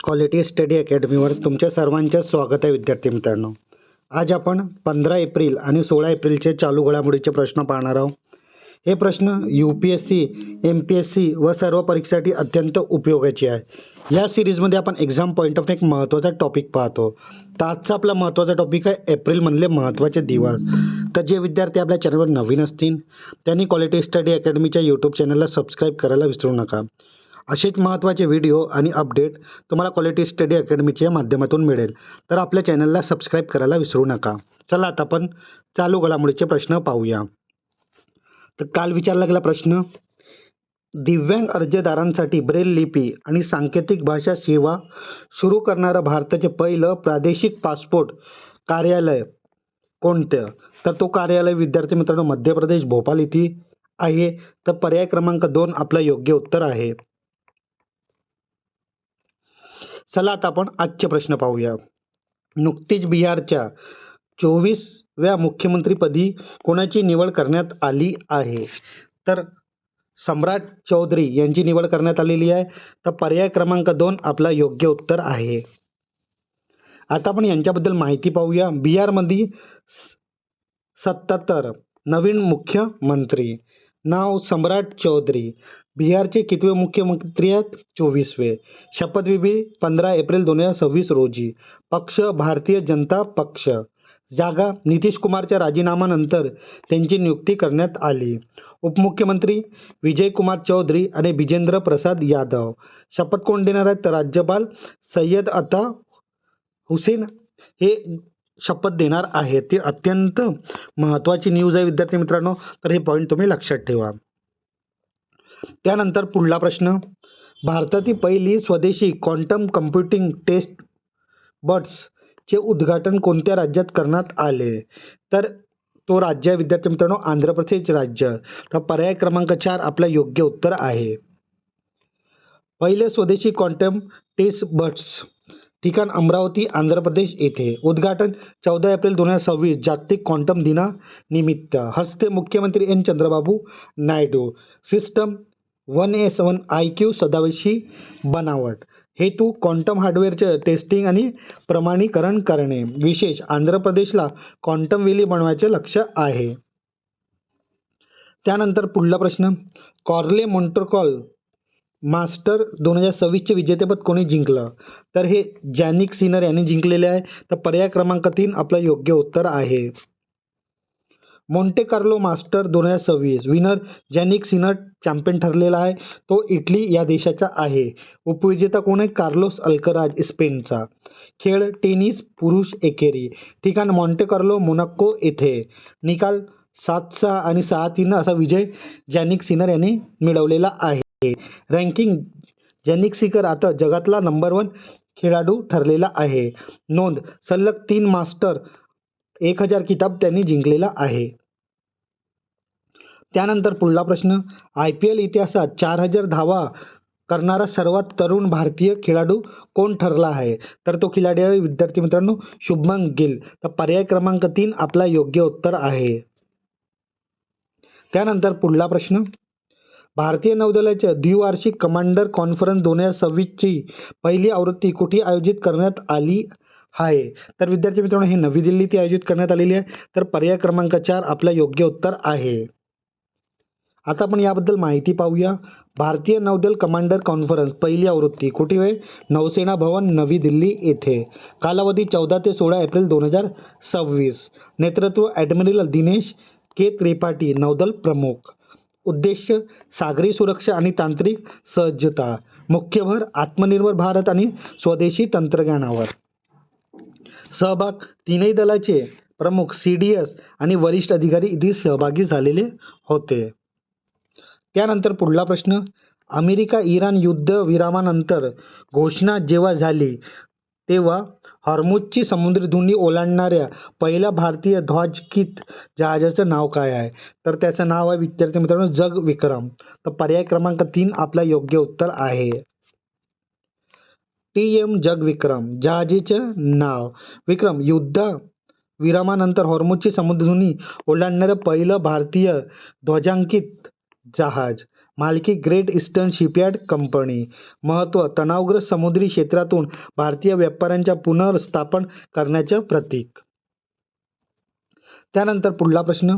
Quality study अकॅडमीवर तुमच्या सर्वांचे स्वागत आहे विद्यार्थी मित्रांनो. आज आपण 15 एप्रिल आणि 16 एप्रिलचे चालू घडामोडीचे प्रश्न पाहणार आहोत. हे प्रश्न UPSC, MPSC व सर्व परीक्षेसाठी अत्यंत उपयोगाचे आहे. या सिरीजमध्ये आपण एक्झाम पॉईंट ऑफ एक महत्त्वाचा टॉपिक पाहतो. तर आजचा आपला महत्त्वाचा टॉपिक आहे एप्रिलमधले महत्त्वाचे दिवस. तर जे विद्यार्थी आपल्या चॅनलवर नवीन असतील त्यांनी क्वालिटी स्टडी अकॅडमीच्या यूट्यूब चॅनलला सबस्क्राईब करायला विसरू नका. असेच महत्त्वाचे व्हिडिओ आणि अपडेट तुम्हाला क्वालिटी स्टडी अकॅडमीच्या माध्यमातून मिळेल. तर आपल्या चॅनलला सबस्क्राईब करायला विसरू नका. चला आता आपण चालू घडामोडीचे प्रश्न पाहूया. तर काल विचारला गेला प्रश्न, दिव्यांग अर्जदारांसाठी ब्रेल लिपी आणि सांकेतिक भाषा सेवा सुरू करणारं भारताचे पहिलं प्रादेशिक पासपोर्ट कार्यालय कोणतं? तर तो कार्यालय विद्यार्थी मित्रांनो मध्य प्रदेश भोपाळ येथे आहे. तर पर्याय क्रमांक 2 आपलं योग्य उत्तर आहे. चला आता आपण आजचे प्रश्न पाहूया. नुकतीच बिहारच्या 24व्या मुख्यमंत्रीपदी कोणाची निवड करण्यात आली आहे? तर सम्राट चौधरी यांची निवड करण्यात आलेली आहे. तर पर्याय क्रमांक 2 आपला योग्य उत्तर आहे. आता आपण यांच्याबद्दल माहिती पाहूया. बिहारमध्ये 77 नवीन मुख्यमंत्री. नाव सम्राट चौधरी. बिहारचे कितवे मुख्यमंत्री आहेत? 24वे. शपथविधी 15 एप्रिल 2026 रोजी. पक्ष भारतीय जनता पक्ष. जागा नितीश कुमारच्या राजीनाम्यानंतर त्यांची नियुक्ती करण्यात आली. उपमुख्यमंत्री विजय कुमार चौधरी आणि बिजेंद्र प्रसाद यादव. शपथ कोण देणार आहेत? तर राज्यपाल सय्यद अता हुसेन हे शपथ देणार आहेत. ती अत्यंत महत्त्वाची न्यूज आहे विद्यार्थी मित्रांनो. तर हे पॉईंट तुम्ही लक्षात ठेवा. त्यानंतर पुढला प्रश्न, भारतातील पहिली स्वदेशी क्वांटम कम्प्युटिंग टेस्ट बड्सचे उद्घाटन कोणत्या राज्यात करण्यात आले? तर तो राज्य आहे विद्यार्थी मित्रांनो आंध्र प्रदेश राज्य. तर पर्याय क्रमांक 4 आपलं योग्य उत्तर आहे. पहिले स्वदेशी क्वांटम टेस्ट बड्स ठिकाण अमरावती आंध्र प्रदेश येथे. उद्घाटन 14 एप्रिल 2026 जागतिक क्वांटम दिनानिमित्त. हस्ते मुख्यमंत्री N Chandrababu Naidu. System 1S1 IQ स्वदेशी बनावट. हेतू क्वांटम हार्डवेअरचे टेस्टिंग आणि प्रमाणीकरण करणे. विशेष आंध्र प्रदेशला क्वांटम व्हॅली बनवायचे लक्ष्य आहे. त्यानंतर पुढला प्रश्न, कॉर्ले मॉन्ट्रियल मास्टर 2026चे विजेतेपद कोणी जिंकलं? तर हे जॅनिक सिनर यांनी जिंकलेले आहे. तर पर्याय क्रमांक 3 आपलं योग्य उत्तर आहे. Monte Carlo master 2026 winner Jannik Sinner champion ठरलेला आहे. तो इटली या देशाचा आहे. उपविजेता कोण आहे? कार्लोस अल्कराज स्पेनचा. खेळ टेनिस पुरुष एकेरी. ठिकाण मॉन्टे कार्लो मोनाको येथे. निकाल 7-6 आणि 6-3 असा विजय जॅनिक सिनर यांनी मिळवलेला आहे. रँकिंग जॅनिक सिनर आता जगातला नंबर 1 खेळाडू ठरलेला आहे. नोंद सलग 3 मास्टर 1000 किताब त्यांनी जिंकलेला आहे. त्यानंतर पुढला प्रश्न, IPL इतिहासात 4000 धावा करणारा सर्वात तरुण भारतीय खेळाडू कोण ठरला आहे? तर तो खिलाडी आहे विद्यार्थी मित्रांनो शुभमन गिल. तर पर्याय क्रमांक 3 आपला योग्य उत्तर आहे. त्यानंतर पुढला प्रश्न, भारतीय नौदलाच्या द्विवार्षिक कमांडर कॉन्फरन्स 2026ची पहिली आवृत्ती कुठे आयोजित करण्यात आली आहे? तर विद्यार्थी मित्रांनो हे नवी दिल्ली येथे आयोजित करण्यात आलेली आहे. तर पर्याय क्रमांक 4 आपलं योग्य उत्तर आहे. आता आपण याबद्दल माहिती पाहूया. भारतीय नौदल कमांडर कॉन्फरन्स पहिली आवृत्ती कुठे आहे? नौसेना भवन नवी दिल्ली येथे. कालावधी 14 ते 16 एप्रिल 2026. नेतृत्व ॲडमिरल दिनेश के त्रिपाठी नौदल प्रमुख. उद्देश्य सागरी सुरक्षा आणि तांत्रिक सज्जता. मुख्य भर आत्मनिर्भर भारत आणि स्वदेशी तंत्रज्ञानावर. सहभाग तीनही दलाचे प्रमुख CDS आणि वरिष्ठ अधिकारी इथे सहभागी झालेले होते. त्यानंतर पुढला प्रश्न, अमेरिका इराण युद्ध विरामानंतर घोषणा जेव्हा झाली तेव्हा हॉर्मुझची समुद्रधुनी ओलांडणाऱ्या पहिल्या भारतीय ध्वजांकित जहाजाचं नाव काय आहे? तर त्याचं नाव आहे विद्यार्थी मित्रांनो जग विक्रम. तर पर्याय क्रमांक 3 आपला योग्य उत्तर आहे. TM जग विक्रम जहाजीचं नाव. विक्रम युद्ध विरामानंतर हॉर्मुझची समुद्रधुनी ओलांडणारं पहिलं भारतीय ध्वजांकित जहाज. मालकी ग्रेट ईस्टर्न शिपयार्ड कंपनी. महत्त्व तणावग्रस्त समुद्री क्षेत्रातून भारतीय व्यापाऱ्यांच्या पुनर्स्थापन करण्याचं प्रतीक. त्यानंतर पुढला प्रश्न,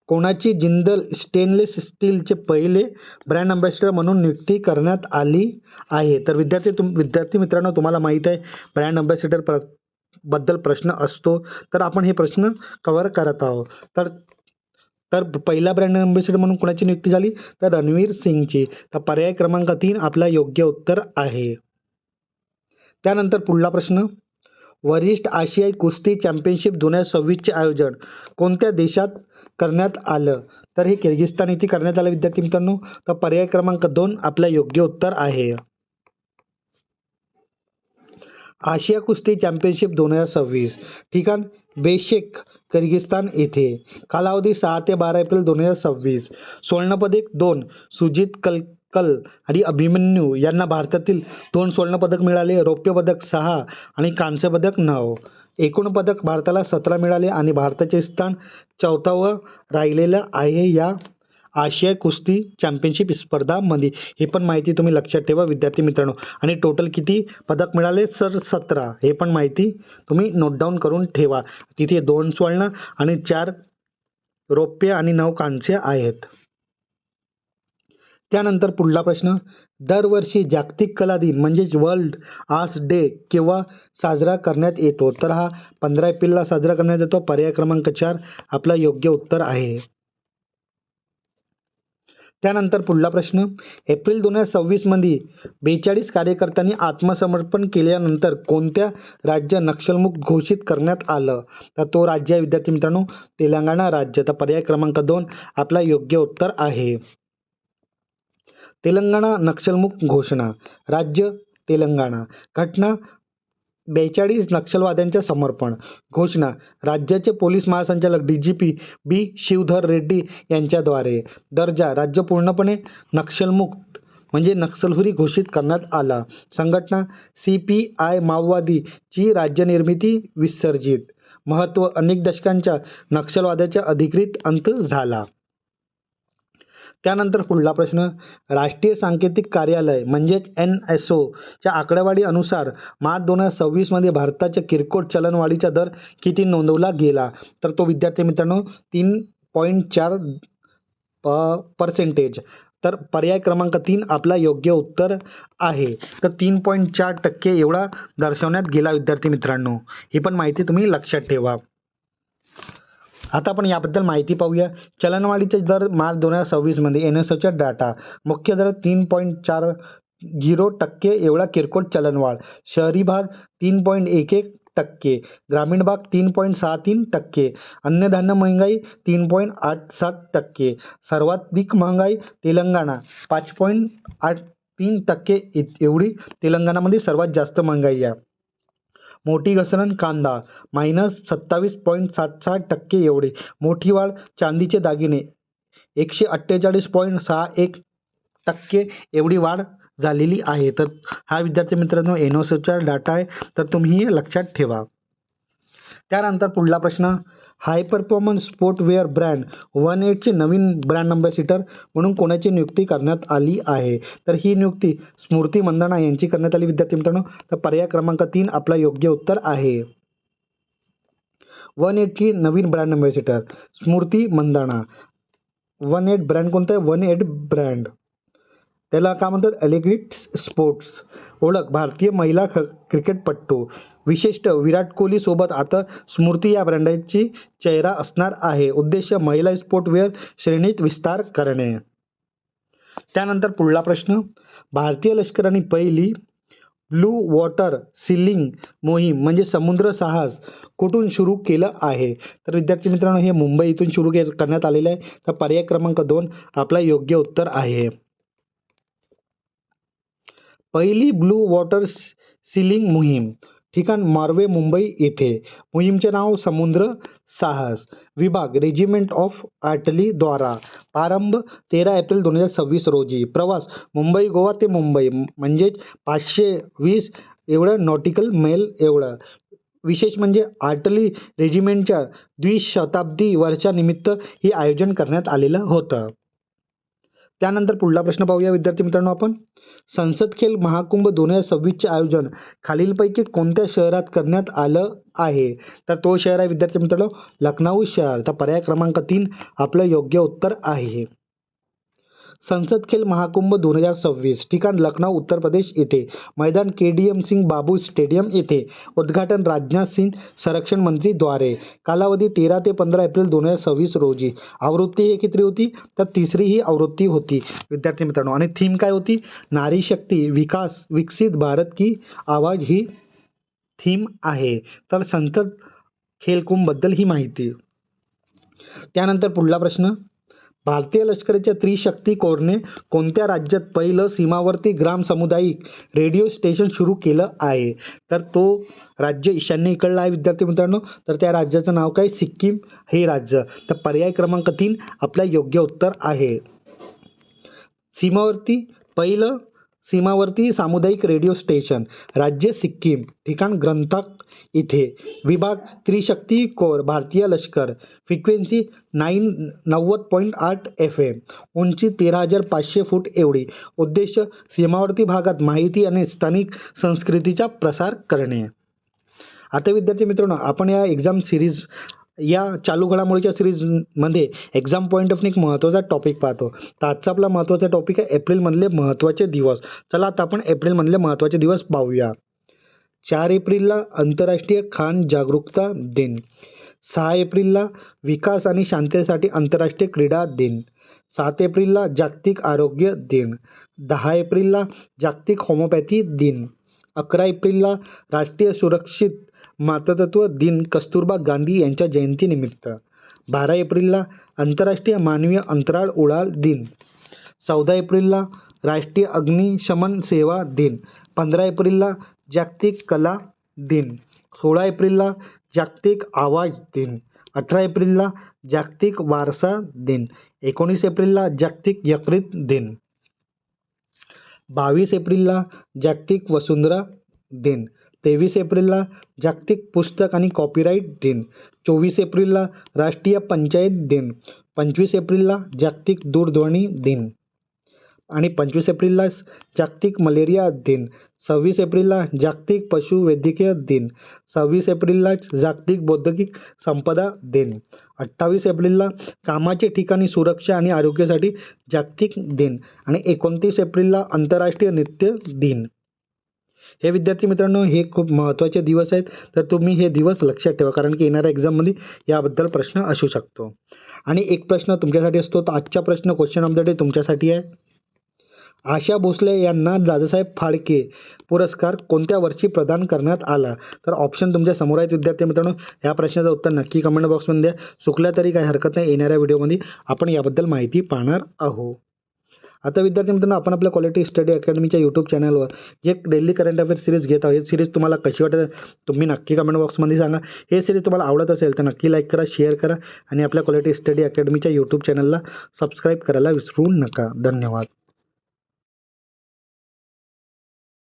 कोणाची जिंदल स्टेनलेस स्टीलचे पहिले ब्रँड अँबॅसेडर म्हणून नियुक्ती करण्यात आली आहे? तर विद्यार्थी मित्रांनो, तुम्हाला माहीत आहे ब्रँड अँबॅसेडर बद्दल प्रश्न असतो, तर आपण हे प्रश्न कव्हर करत आहोत. तर पहिला ब्रँड अँबॅसेडर म्हणून कोणाची नियुक्ती झाली? तर रणवीर सिंगची. तर पर्याय क्रमांक 3 आपला योग्य उत्तर आहे. त्यानंतर पुढला प्रश्न, वरिष्ठ आशियाई कुस्ती चॅम्पियनशिप 2026चे आयोजन कोणत्या देशात करण्यात आलं? तर हे किर्गिस्तान येथे करण्यात आलं विद्यार्थी मित्रांनो. तर पर्याय क्रमांक 2 आपलं योग्य उत्तर आहे. आशिया कुस्ती चॅम्पियनशिप 2026 ठिकाण बेशेक किर्गिस्तान येथे. कालावधी 6 ते 12 एप्रिल 2026. सुवर्णपदक 2 सुजित कलकल आणि अभिमन्यू यांना भारतातील 2 सुवर्णपदक मिळाले, रौप्य पदक 6 आणि कांस्य पदक 9. एकूण पदक भारताला 17 मिळाले आणि भारताचे स्थान 4वे राहिलेलं आहे या आशियाई कुस्ती चॅम्पियनशिप स्पर्धांमध्ये. हे पण माहिती तुम्ही लक्षात ठेवा विद्यार्थी मित्रांनो. आणि टोटल किती पदक मिळाले? सर 17. हे पण माहिती तुम्ही नोट डाऊन करून ठेवा. तिथे 2 सुवर्ण आणि 4 रौप्य आणि 9 कांस्य आहेत. त्यानंतर पुढला प्रश्न, दरवर्षी जागतिक कला दिन म्हणजेच वर्ल्ड आर्ट्स डे केव्हा साजरा करण्यात येतो? तर हा 15 एप्रिलला साजरा करण्यात येतो. पर्याय क्रमांक 4 आपला योग्य उत्तर आहे. त्यानंतर पुढला प्रश्न, एप्रिल 2026 मध्ये 42 कार्यकर्त्यांनी आत्मसमर्पण केल्यानंतर कोणत्या राज्य नक्षलमुक्त घोषित करण्यात आलं? तर तो राज्य आहे विद्यार्थी मित्रांनो तेलंगणा राज्य. तर पर्याय क्रमांक 2 आपला योग्य उत्तर आहे. तेलंगणा नक्षलमुक्त घोषणा. राज्य तेलंगणा. घटना 42 नक्षलवाद्यांचे समर्पण. घोषणा राज्याचे पोलीस महासंचालक DGP बी शिवधर रेड्डी यांच्याद्वारे. दर्जा राज्य पूर्णपणे नक्षलमुक्त म्हणजे नक्षलफ्री घोषित करण्यात आला. संघटना CPI माओवादीची राज्यनिर्मिती विसर्जित. महत्त्व अनेक दशकांच्या नक्षलवादाचा अधिकृत अंत झाला. त्यानंतर पुढला प्रश्न, राष्ट्रीय सांकेतिक कार्यालय म्हणजेच NSO च्या आकडेवारी अनुसार मार्च 2026 मध्ये भारताच्या किरकोळ चलनवाढीचा दर किती नोंदवला गेला? तर तो विद्यार्थी मित्रांनो 3.4%. तर पर्याय क्रमांक 3 आपला योग्य उत्तर आहे. तर 3.4% एवढा दर्शवण्यात गेला विद्यार्थी मित्रांनो. ही पण माहिती तुम्ही लक्षात ठेवा. आता आपण याबद्दल माहिती पाहूया. चलनवाढीचे दर मार्च 2026 मध्ये NSOचा डाटा. मुख्य दर 3.40% एवढा किरकोळ चलनवाढ. शहरी भाग 3.11%, ग्रामीण भाग 3.63%, अन्नधान्य महागाई 3.87%, सर्वाधिक महागाई तेलंगणा 5.83% एवढी तेलंगणामध्ये सर्वात जास्त महागाई आहे. मोठी घसरण कांदा -27.76% एवढी. मोठी वाढ चांदीचे दागिने 148.61% एवढी वाढ झालेली आहे. तर हा विद्यार्थी मित्रांनो NSOचा डाटा आहे, तर तुम्ही हे लक्षात ठेवा. त्यानंतर पुढला प्रश्न, हाय परफॉर्मन्स स्पोर्टवेअर ब्रँड 18चे नवीन ब्रँड अँबॅसेडर म्हणून कोणाची नियुक्ती करण्यात आली आहे? तर ही नियुक्ती स्मृती मंदाना यांची करण्यात आली विद्यार्थी मित्रांनो. तर पर्याय क्रमांक 3 आपला योग्य उत्तर आहे. 18ची नवीन brand ambassador Smriti Mandhana. 18 brand कोणता आहे? 18 ब्रँड. त्याला काय म्हणतात? एलिगेट स्पोर्ट्स. ओळख भारतीय महिला क्रिकेटपटू. विशिष्ट विराट कोहली सोबत आता स्मृती या ब्रँडची चेहरा असणार आहे. उद्देश महिला स्पोर्टवेअर श्रेणीत विस्तार करणे. त्यानंतर पुढला प्रश्न, भारतीय लष्कराने पहिली ब्लू वॉटर सीलिंग मोहीम म्हणजे समुद्र साहस कुठून सुरू केलं आहे? तर विद्यार्थी मित्रांनो हे मुंबई इथून सुरू करण्यात आलेलं आहे. तर पर्याय क्रमांक 2 आपला योग्य उत्तर आहे. पहिली ब्लू वॉटर सीलिंग मोहीम ठिकाण मार्वे मुंबई येथे. मोहीमचे नाव समुद्र साहस. विभाग रेजिमेंट ऑफ आर्टिलरी द्वारा. प्रारंभ 13 एप्रिल 2026 रोजी. प्रवास मुंबई गोवा ते मुंबई म्हणजेच 520 एवढं नॉटिकल मैल एवढं. विशेष म्हणजे आर्टिलरी रेजिमेंटच्या द्विशताब्दी वर्षानिमित्त हे आयोजन करण्यात आलेलं होतं. त्यानंतर पुढला प्रश्न पाहूया विद्यार्थी मित्रांनो आपण. संसद खेल महाकुंभ 2026चे आयोजन खालीलपैकी कोणत्या शहरात करण्यात आलं आहे? तर तो शहर आहे विद्यार्थी मित्रांनो लखनौ शहर. तर पर्याय क्रमांक 3 आपलं योग्य उत्तर आहे. संसद खेल महाकुंभ 2026 ठिकाण लखनौ उत्तर प्रदेश येथे. मैदान KDM सिंग बाबू स्टेडियम येथे. उद्घाटन राजनाथ सिंग संरक्षण मंत्री द्वारे. कालावधी 13 ते 15 एप्रिल 2026 रोजी. आवृत्ती हे किती होती? तर तिसरी ही आवृत्ती होती विद्यार्थी मित्रांनो. आणि थीम काय होती? नारी शक्ती विकास विकसित भारत की आवाज ही थीम आहे. तर संसद खेल कुंभबद्दल ही माहिती. त्यानंतर पुढला प्रश्न. भारतीय लष्कराच्या त्रिशक्ती कोरने कोणत्या राज्यात पहिलं सीमावर्ती ग्राम सामुदायिक रेडिओ स्टेशन सुरू केलं आहे? तर तो राज्य ईशान्येकडलं आहे विद्यार्थी मित्रांनो. तर त्या राज्याचं नाव काय? सिक्कीम हे राज्य. तर पर्याय क्रमांक 3 आपलं योग्य उत्तर आहे. सीमावर्ती सामुदायिक रेडिओ स्टेशन राज्य सिक्कीम. ठिकाण ग्रंथक इथे. विभाग त्रिशक्ती कोर भारतीय लष्कर. Frequency 90.8 FM. उंची 13,500 फूट एवढी. उद्देश सीमावर्ती भागात माहिती आणि स्थानिक संस्कृतीचा प्रसार करणे. आता विद्यार्थी मित्रांनो आपण या एक्झाम सिरीज या चालू घडामोडीच्या सिरीजमध्ये एक्झाम पॉईंट ऑफ एक महत्त्वाचा टॉपिक पाहतो. तर आजचा आपला महत्त्वाचा टॉपिक आहे एप्रिलमधले महत्त्वाचे दिवस. चला आता आपण एप्रिलमधले महत्त्वाचे दिवस पाहूया. 4 एप्रिलला आंतरराष्ट्रीय खान जागरूकता दिन. 6 एप्रिलला विकास आणि शांततेसाठी आंतरराष्ट्रीय क्रीडा दिन. 7 एप्रिलला जागतिक आरोग्य दिन. 10 एप्रिलला जागतिक होमिओपॅथी दिन. 11 एप्रिलला राष्ट्रीय सुरक्षित मातृत्व दिन कस्तुरबा गांधी यांच्या जयंतीनिमित्त. 12 एप्रिलला आंतरराष्ट्रीय मानवीय अंतराळ उड्डाण दिन. 14 एप्रिलला राष्ट्रीय अग्निशमन सेवा दिन. 15 एप्रिलला जागतिक कला दिन. 16 एप्रिलला जागतिक आवाज दिन. 18 एप्रिलला जागतिक वारसा दिन. 19 एप्रिलला जागतिक यकृत दिन. 22 एप्रिलला जागतिक वसुंधरा दिन. 23 एप्रिलला जागतिक पुस्तक आणि कॉपीराईट दिन. 24 एप्रिलला राष्ट्रीय पंचायत दिन. 25 एप्रिलला जागतिक दूरध्वनी दिन आणि 25 एप्रिलला जागतिक मलेरिया दिन. 26 एप्रिलला जागतिक पशुवैद्यकीय दिन. 26 एप्रिलला जागतिक बौद्धिक संपदा दिन. 28 एप्रिलला कामाचे ठिकाणी सुरक्षा आणि आरोग्यासाठी जागतिक दिन आणि 29 एप्रिलला आंतरराष्ट्रीय नृत्य दिन. हे विद्यार्थी मित्रांनो हे खूप महत्त्वाचे दिवस आहेत. तर तुम्ही हे दिवस लक्षात ठेवा कारण की येणाऱ्या एक्झाममध्ये याबद्दल प्रश्न असू शकतो. आणि एक प्रश्न तुमच्यासाठी असतो. तर आजचा प्रश्न क्वेश्चन ऑफ द डे तुमच्यासाठी आहे. आशा भोसले यांना दादासाहेब फाळके पुरस्कार कोणत्या वर्षी प्रदान करण्यात आला? तर ऑप्शन तुमच्या समोर आहेत विद्यार्थी मित्रांनो. या प्रश्नाचं उत्तर नक्की कमेंट बॉक्समध्ये द्या. चुकल्या तरी काही हरकत नाही. येणाऱ्या व्हिडिओमध्ये आपण याबद्दल माहिती पाहणार आहोत. आता विद्यार्थी मित्रांनो आपण आपल्या क्वालिटी स्टडी अकॅडमीच्या यूट्यूब चॅनलवर जे डेली करंट अफेअर्स सिरीज घेत आहोत. ही सिरीज तुम्हाला कशी वाटत तुम्ही नक्की कमेंट बॉक्समध्ये सांगा. हे सिरीज तुम्हाला आवडत असेल तर नक्की लाईक करा, शेअर करा आणि आपल्या क्वालिटी स्टडी अकॅडमीच्या यूट्यूब चॅनलला सबस्क्राईब करायला विसरू नका. धन्यवाद.